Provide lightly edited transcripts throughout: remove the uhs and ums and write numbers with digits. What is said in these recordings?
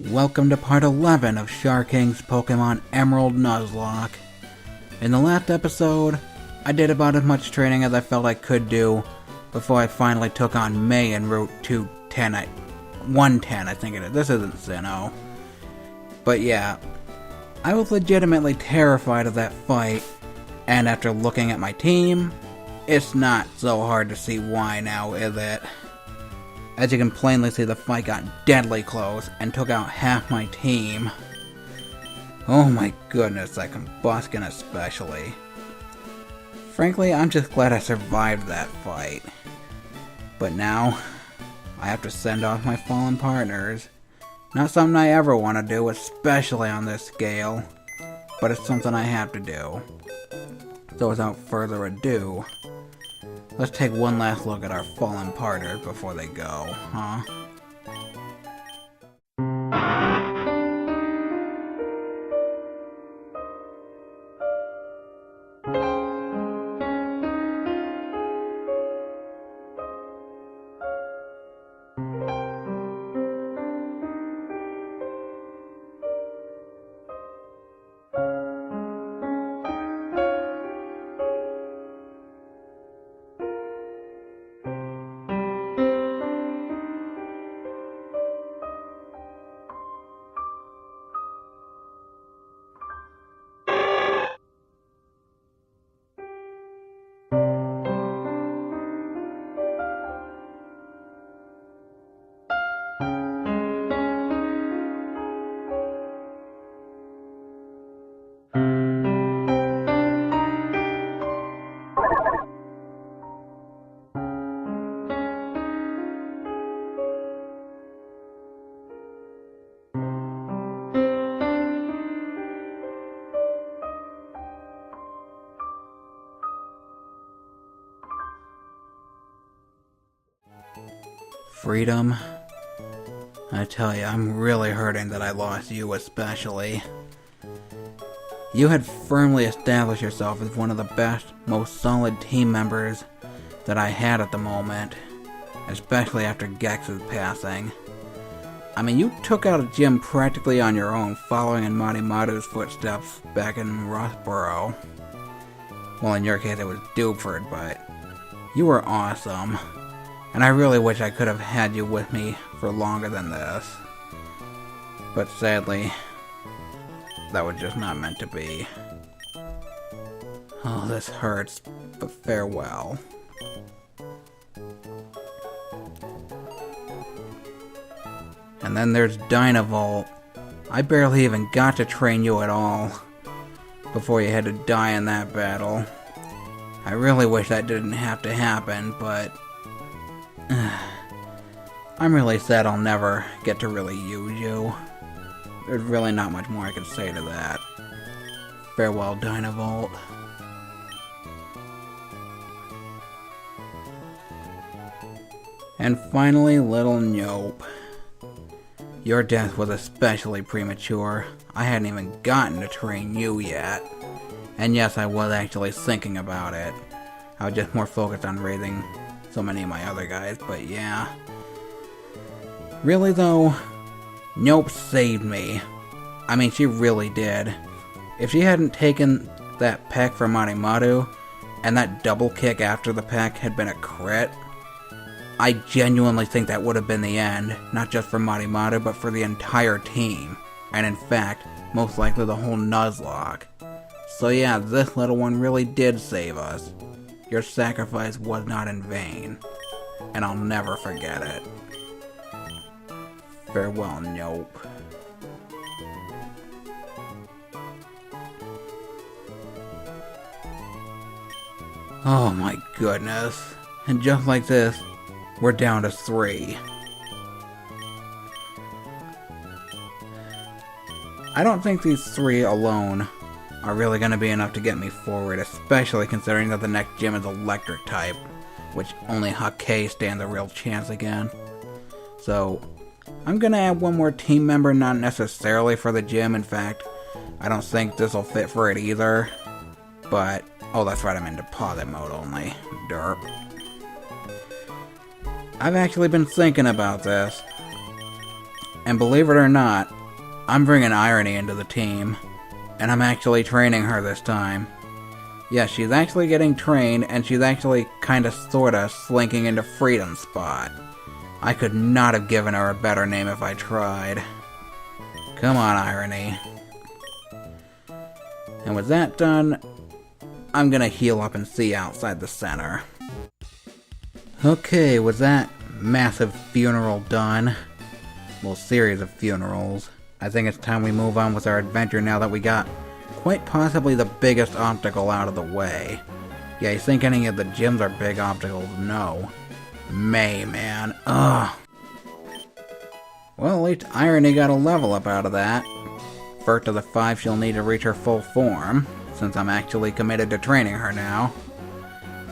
Welcome to part 11 of Sharking's Pokemon Emerald Nuzlocke. In the last episode, I did about as much training as I felt I could do before I finally took on May en Route 210, 110 I think it is. This isn't Sinnoh. But yeah, I was legitimately terrified of that fight, and after looking at my team, it's not so hard to see why now, is it? As you can plainly see, the fight got deadly close and took out half my team. Oh my goodness, that Combuskin especially. Frankly, I'm just glad I survived that fight. But now, I have to send off my fallen partners. Not something I ever want to do, especially on this scale, but it's something I have to do. So without further ado, let's take one last look at our fallen partners before they go, huh? Freedom? I tell you, I'm really hurting that I lost you especially. You had firmly established yourself as one of the best, most solid team members that I had at the moment, especially after Gex's passing. I mean, you took out a gym practically on your own, following in Maru's footsteps back in Rothborough. Well, in your case it was Dewford, but you were awesome. And I really wish I could have had you with me for longer than this. But sadly, that was just not meant to be. Oh, this hurts, but farewell. And then there's Dynavolt. I barely even got to train you at all before you had to die in that battle. I really wish that didn't have to happen, but I'm really sad I'll never get to really use you. There's really not much more I can say to that. Farewell, Dynavolt. And finally, little Nope. Your death was especially premature. I hadn't even gotten to train you yet. And yes, I was actually thinking about it. I was just more focused on raising so many of my other guys, but yeah. Really though, Nope saved me. I mean, she really did. If she hadn't taken that peck from Maru, and that double kick after the peck had been a crit, I genuinely think that would have been the end, not just for Maru, but for the entire team. And in fact, most likely the whole Nuzlocke. So yeah, this little one really did save us. Your sacrifice was not in vain, and I'll never forget it. Farewell, Nope. Oh my goodness. And just like this, we're down to 3. I don't think these 3 alone are really going to be enough to get me forward, especially considering that the next gym is electric type, which only Hake stands a real chance again. So, I'm going to add one more team member, not necessarily for the gym. In fact, I don't think this will fit for it either. But, oh that's right, I'm in deposit mode only. Derp. I've actually been thinking about this, And believe it or not, I'm bringing Irony into the team. And I'm actually training her this time. Yeah, she's actually getting trained, and she's actually kinda sorta slinking into Freedom Spot. I could not have given her a better name if I tried. Come on, Irony. And with that done, I'm gonna heal up and see outside the center. Okay, with that massive funeral done, well, series of funerals, I think it's time we move on with our adventure now that we got quite possibly the biggest obstacle out of the way. Yeah, you think any of the gyms are big obstacles? No. May, man. Ugh. Well, at least Irony got a level up out of that. First of the 5 she'll need to reach her full form, since I'm actually committed to training her now.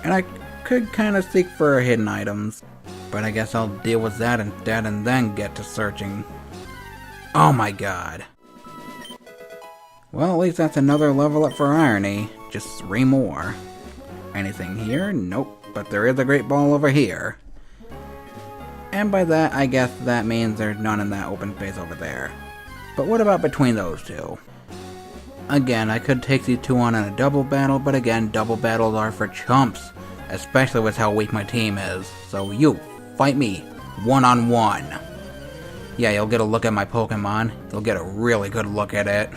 And I could kinda seek for hidden items, but I guess I'll deal with that instead and then get to searching. Oh my god. Well, at least that's another level up for Irony. Just 3 more. Anything here? Nope, but there is a great ball over here. And by that, I guess that means there's none in that open space over there. But what about between those two? Again, I could take these two on in a double battle, but again, double battles are for chumps. Especially with how weak my team is. So you, fight me, one-on-one. Yeah, you'll get a look at my Pokemon. You'll get a really good look at it.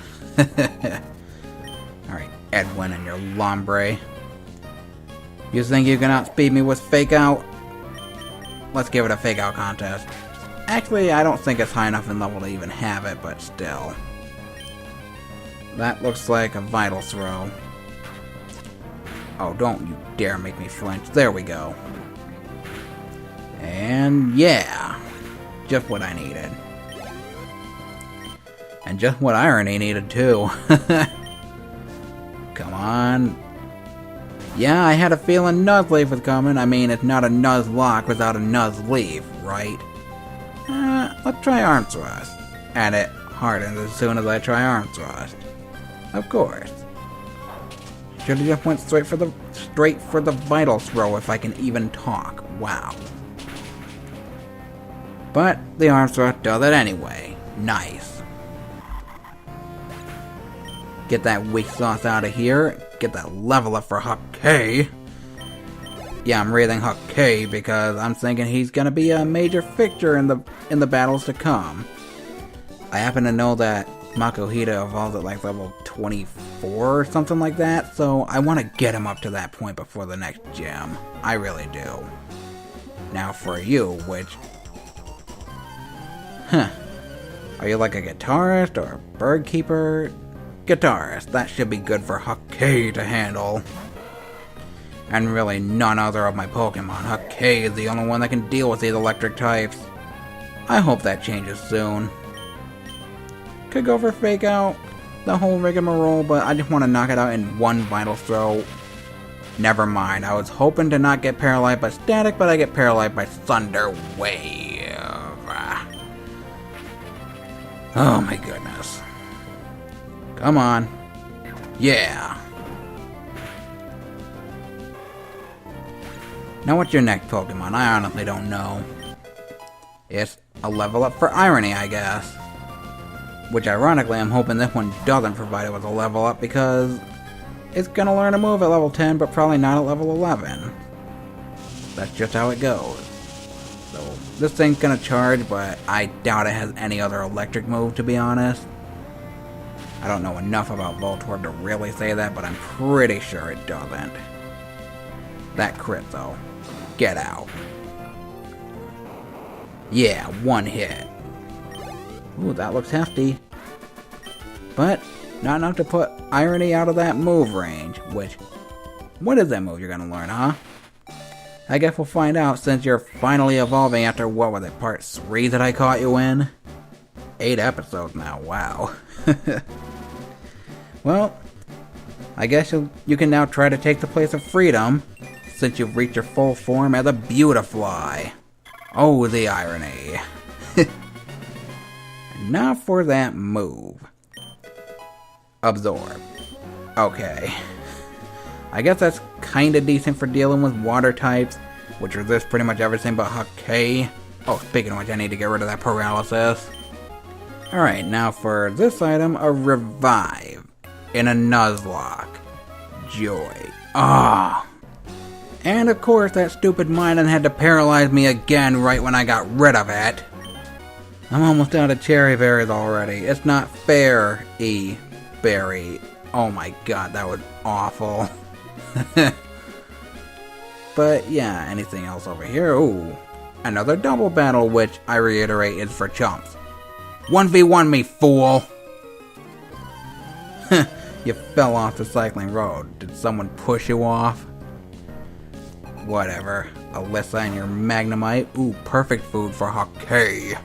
Alright, Edwin and your Lombre. You think you can outspeed me with Fake Out? Let's give it a Fake Out contest. Actually, I don't think it's high enough in level to even have it, but still. That looks like a Vital Throw. Oh, don't you dare make me flinch. There we go. And yeah, just what I needed. And just what Irony needed too. Come on. Yeah, I had a feeling Nuzleaf was coming. I mean, it's not a Nuzlocke without a Nuzleaf, right? Let's try Arm Thrust. And it hardens as soon as I try Arm Thrust. Of course. Should've just went straight for the Vital Throw if I can even talk. Wow. But the Arm Thrust does it anyway. Nice. Get that weak sauce out of here. Get that level up for Huck K. Yeah, I'm raising Huck K because I'm thinking he's gonna be a major fixture in the battles to come. I happen to know that Makuhita evolves at like level 24 or something like that, so I want to get him up to that point before the next gym. I really do. Now for you, which... Are you like a guitarist or a bird keeper? Guitarist, that should be good for Huck K to handle. And really none other of my Pokemon. Huck K is the only one that can deal with these electric types. I hope that changes soon. Could go for Fake Out, the whole rigmarole, but I just want to knock it out in one Vital Throw. Never mind, I was hoping to not get paralyzed by Static, but I get paralyzed by Thunder Wave. Oh my goodness. Come on. Yeah. Now what's your next Pokemon? I honestly don't know. It's a level up for Irony, I guess. Which ironically, I'm hoping this one doesn't provide it with a level up because it's gonna learn a move at level 10, but probably not at level 11. That's just how it goes. So this thing's gonna charge, but I doubt it has any other electric move, to be honest. I don't know enough about Voltorb to really say that, but I'm pretty sure it doesn't. That crit though. Get out. Yeah, one hit. Ooh, that looks hefty. But not enough to put Irony out of that move range, which... What is that move you're gonna learn, huh? I guess we'll find out since you're finally evolving after, what was it, part 3 that I caught you in? 8 episodes now, wow. Well, I guess you can now try to take the place of Freedom, since you've reached your full form as a Beautifly. Oh, the irony. Now for that move. Absorb. Okay. I guess that's kinda decent for dealing with water types, which resist pretty much everything but Huck K. Oh, speaking of which, I need to get rid of that paralysis. Alright, now for this item, a revive in a Nuzlocke. Joy. Ah! And of course, that stupid Minun had to paralyze me again right when I got rid of it. I'm almost out of cherry berries already. It's not fair, berry. Oh my god, that was awful. But yeah, anything else over here? Ooh, another double battle, which I reiterate is for chumps. 1v1 me, fool! You fell off the cycling road. Did someone push you off? Whatever. Alyssa and your Magnemite. Ooh, perfect food for Poké.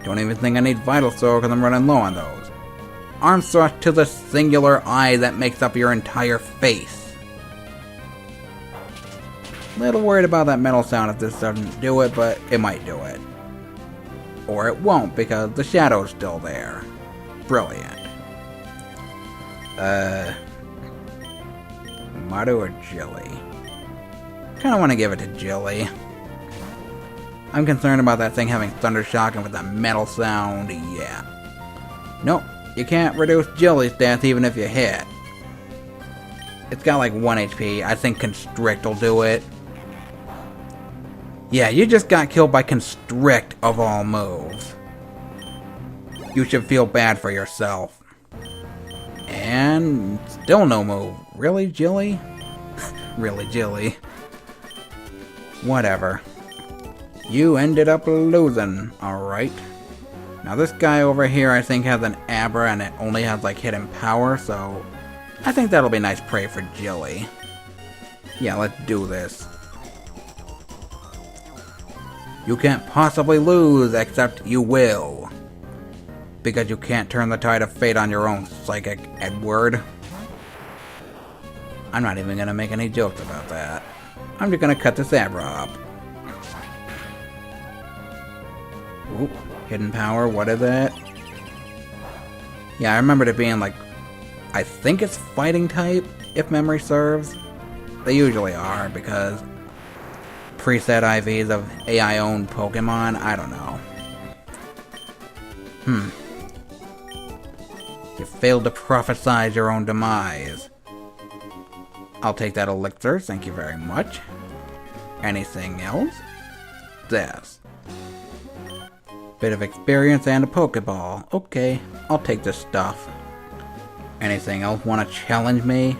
Don't even think I need Vital Soul because I'm running low on those. Arm thrust to the singular eye that makes up your entire face. Little worried about that metal sound if this doesn't do it, but it might do it. Or it won't because the shadow's still there. Brilliant. Maru or Jilly? Kinda wanna give it to Jilly. I'm concerned about that thing having Thunder Shock and with that metal sound, yeah. Nope, you can't reduce Jilly's death even if you hit. It's got like 1 HP, I think Constrict will do it. Yeah, you just got killed by Constrict of all moves. You should feel bad for yourself. And still no move. Really, Jilly? Really, Jilly? Whatever. You ended up losing, alright. Now this guy over here I think has an Abra and it only has like hidden power, so I think that'll be nice prey for Jilly. Yeah, let's do this. You can't possibly lose, except you will. Because you can't turn the tide of fate on your own, Psychic Edward. I'm not even gonna make any jokes about that. I'm just gonna cut this Abra up. Oop, hidden power, what is that? Yeah, I remember it being like, I think it's fighting type, if memory serves. They usually are, because preset IVs of AI-owned Pokemon, I don't know. You failed to prophesize your own demise. I'll take that elixir, thank you very much. Anything else? This. Bit of experience and a Poké Ball. Okay, I'll take this stuff. Anything else want to challenge me?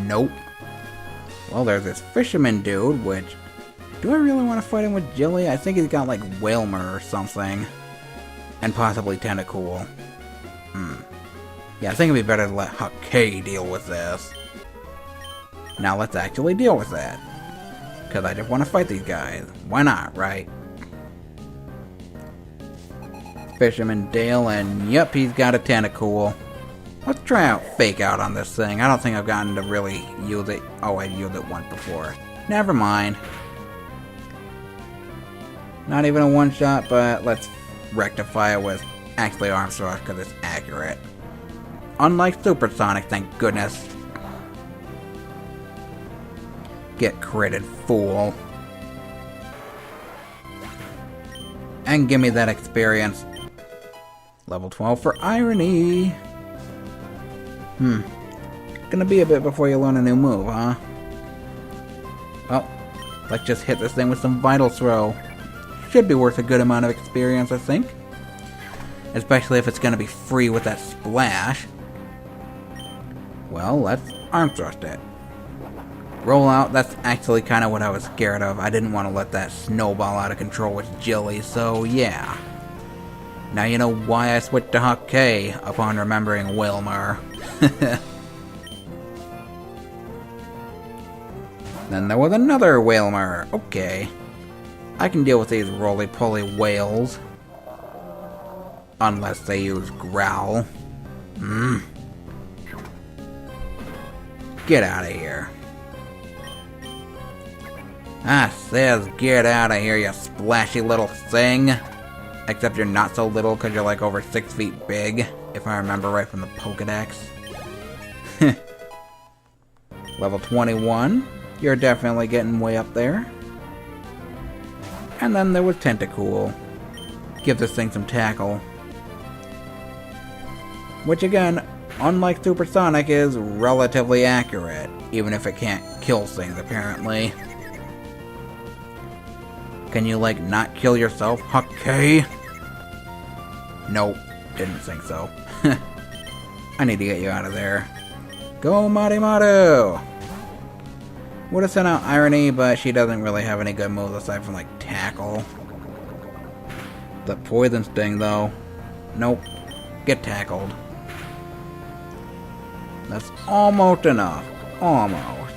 Nope. Well, there's this fisherman dude, which... Do I really want to fight him with Jilly? I think he's got like Whalmer or something. And possibly Tentacool. Yeah, I think it'd be better to let Poké deal with this. Now let's actually deal with that. Because I just want to fight these guys. Why not, right? Fisherman Dale, and yep, he's got a Tentacool. Let's try out Fake Out on this thing. I don't think I've gotten to really use it. Oh, I used it once before. Never mind. Not even a one-shot, but let's rectify it with actually Arm Thrust because it's accurate. Unlike Supersonic, thank goodness. Get critted, fool. And give me that experience. Level 12 for Irony. Gonna be a bit before you learn a new move, huh? Well, let's just hit this thing with some Vital Throw. Should be worth a good amount of experience, I think. Especially if it's gonna be free with that splash. Well, let's Arm Thrust it. Roll out, that's actually kind of what I was scared of. I didn't want to let that snowball out of control with Jilly, so yeah. Now you know why I switched to Poké upon remembering Whalmer. Then there was another Whalmer. Okay. I can deal with these roly-poly whales. Unless they use Growl. Get out of here. I says get out of here, you splashy little thing. Except you're not so little because you're like over 6 feet big, if I remember right from the Pokedex. Level 21. You're definitely getting way up there. And then there was Tentacool. give this thing some tackle. Which again, unlike Supersonic, is relatively accurate, even if it can't kill things apparently. Can you like not kill yourself, okay? Nope, didn't think so. I need to get you out of there. Go Marimaru! Would have sent out Irony, but she doesn't really have any good moves aside from like Tackle. The Poison Sting though. Nope. Get tackled. That's almost enough. Almost.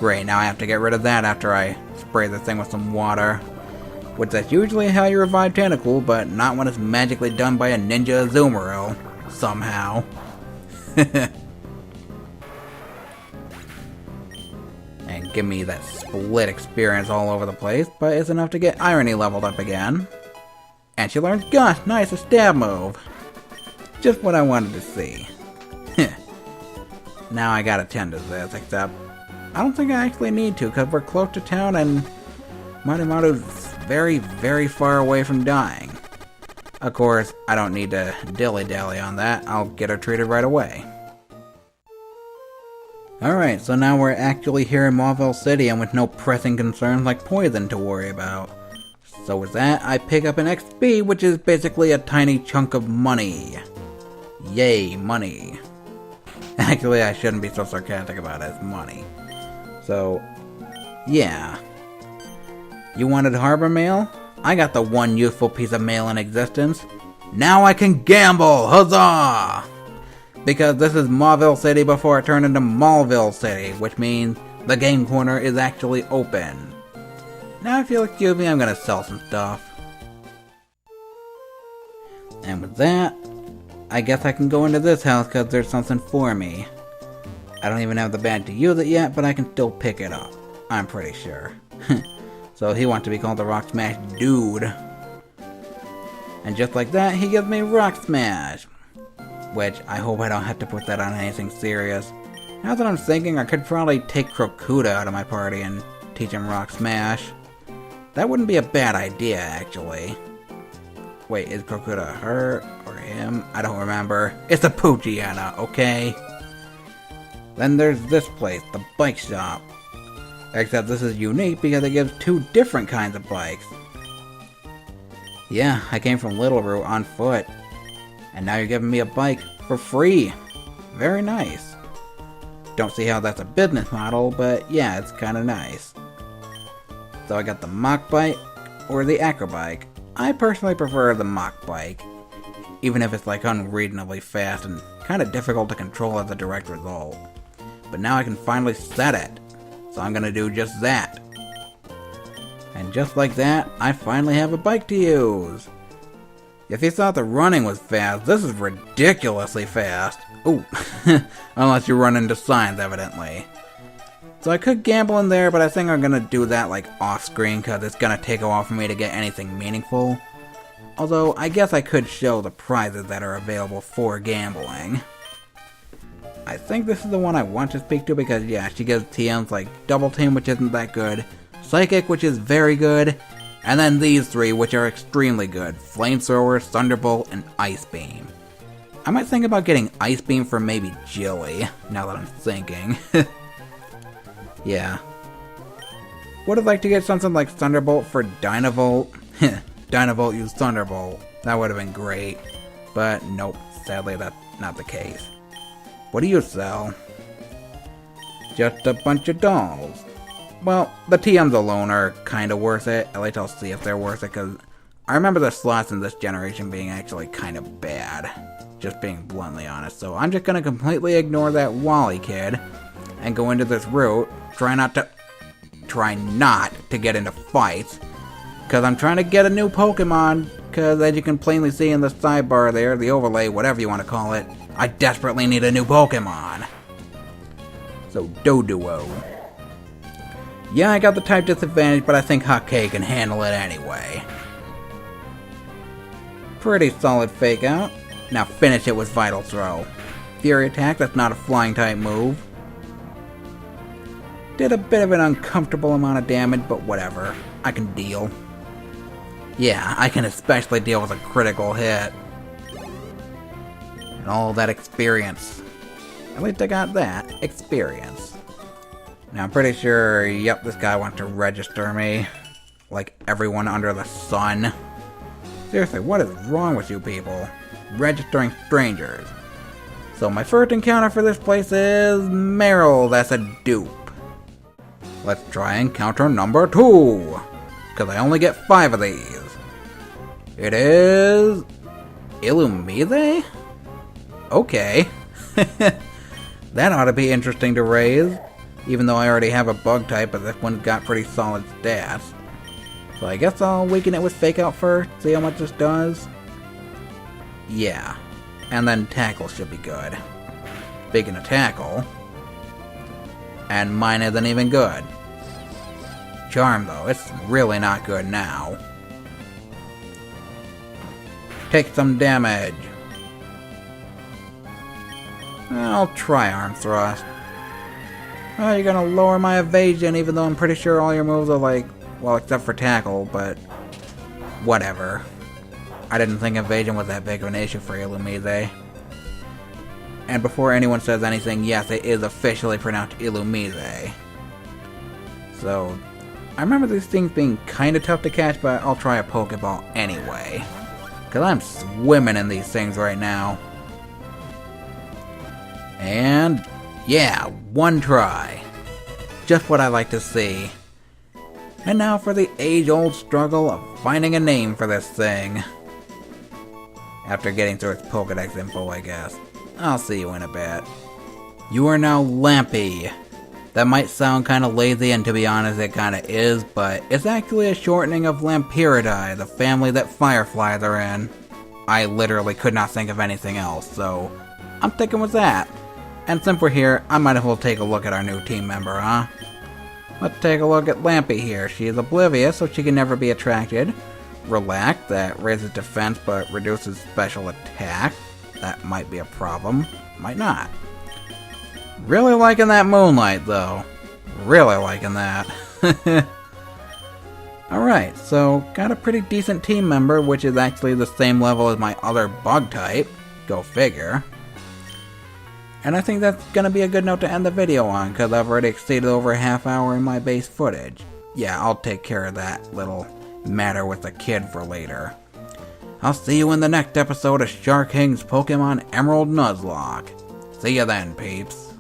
Great, now I have to get rid of that after I spray the thing with some water. Which that's usually how you revive Tentacle, but not when it's magically done by a Ninja Azumarill. Somehow. And give me that split experience all over the place, but it's enough to get Irony leveled up again. And she learns Gust, nice, a stab move. Just what I wanted to see. Now I gotta tend to this, except I don't think I actually need to, because we're close to town and Marimaru's very, very far away from dying. Of course, I don't need to dilly-dally on that. I'll get her treated right away. Alright, so now we're actually here in Mauville City and with no pressing concerns like poison to worry about. So with that, I pick up an XP, which is basically a tiny chunk of money. Yay, money. Actually, I shouldn't be so sarcastic about it. It's money. So, yeah. You wanted harbor mail? I got the one useful piece of mail in existence. Now I can gamble! Huzzah! Because this is Mauville City before it turned into Mallville City, which means the game corner is actually open. Now if you'll excuse me, I'm gonna sell some stuff. And with that, I guess I can go into this house because there's something for me. I don't even have the badge to use it yet, but I can still pick it up. I'm pretty sure. So he wants to be called the Rock Smash Dude. And just like that, he gives me Rock Smash. Which, I hope I don't have to put that on anything serious. Now that I'm thinking, I could probably take Crocuda out of my party and teach him Rock Smash. That wouldn't be a bad idea, actually. Wait, is Crocuda her or him? I don't remember. It's a Poochyena, okay? Then there's this place, the bike shop. Except this is unique because it gives two different kinds of bikes. Yeah, I came from Little Root on foot. And now you're giving me a bike for free. Very nice. Don't see how that's a business model, but yeah, it's kinda nice. So I got the Mach Bike or the Acro Bike. I personally prefer the Mach Bike. Even if it's like unreasonably fast and kinda difficult to control as a direct result. But now I can finally set it. So I'm gonna do just that. And just like that, I finally have a bike to use. If you thought the running was fast, this is ridiculously fast. Ooh, unless you run into signs, evidently. So I could gamble in there, but I think I'm gonna do that like off screen because it's gonna take a while for me to get anything meaningful. Although, I guess I could show the prizes that are available for gambling. I think this is the one I want to speak to because, yeah, she gives TMs like Double Team, which isn't that good, Psychic, which is very good, and then these three, which are extremely good, Flamethrower, Thunderbolt, and Ice Beam. I might think about getting Ice Beam for maybe Jilly, now that I'm thinking. Yeah. Would have liked to get something like Thunderbolt for Dynavolt. Dynavolt used Thunderbolt. That would have been great. But nope, sadly that's not the case. What do you sell? Just a bunch of dolls. Well, the TMs alone are kinda worth it. At least I'll see if they're worth it, because I remember the slots in this generation being actually kinda bad. Just being bluntly honest. So I'm just gonna completely ignore that Wally kid and go into this route. Try not to get into fights. Because I'm trying to get a new Pokemon. Because as you can plainly see in the sidebar there, the overlay, whatever you want to call it, I desperately need a new Pokemon. So, Doduo. Yeah, I got the type disadvantage, but I think Hake can handle it anyway. Pretty solid fake out. Now finish it with Vital Throw. Fury Attack, that's not a flying type move. Did a bit of an uncomfortable amount of damage, but whatever. I can deal. Yeah, I can especially deal with a critical hit. And all that experience. At least I got that. Experience. Now I'm pretty sure, yep, this guy wants to register me. Like everyone under the sun. Seriously, what is wrong with you people? Registering strangers. So my first encounter for this place is Meryl, that's a dupe. Let's try encounter number 2. Because I only get 5 of these. It is... Illumise? Okay. That ought to be interesting to raise. Even though I already have a bug type, but this one's got pretty solid stats. So I guess I'll weaken it with Fake Out first, see how much this does. Yeah. And then Tackle should be good. Speaking of Tackle. And mine isn't even good. Charm though, it's really not good now. Take some damage. I'll try Arm Thrust. Oh, you're gonna lower my evasion even though I'm pretty sure all your moves are like, well, except for Tackle, but whatever. I didn't think evasion was that big of an issue for Illumise. And before anyone says anything, yes, it is officially pronounced Illumise. So, I remember these things being kinda tough to catch, but I'll try a Poké Ball anyway. Cause I'm swimming in these things right now. And, yeah, one try. Just what I like to see. And now for the age-old struggle of finding a name for this thing. After getting through its Pokédex info, I guess. I'll see you in a bit. You are now Lampy. That might sound kinda lazy, and to be honest it kinda is, but it's actually a shortening of Lampyridae, the family that fireflies are in. I literally could not think of anything else, so I'm sticking with that. And since we're here, I might as well take a look at our new team member, huh? Let's take a look at Lampy here. She is oblivious, so she can never be attracted. Relax, that raises defense but reduces special attack. That might be a problem. Might not. Really liking that Moonlight, though. Really liking that. Alright, so got a pretty decent team member, which is actually the same level as my other bug type. Go figure. And I think that's gonna be a good note to end the video on, because I've already exceeded over a half hour in my base footage. Yeah, I'll take care of that little matter with the kid for later. I'll see you in the next episode of Shark King's Pokemon Emerald Nuzlocke. See ya then, peeps.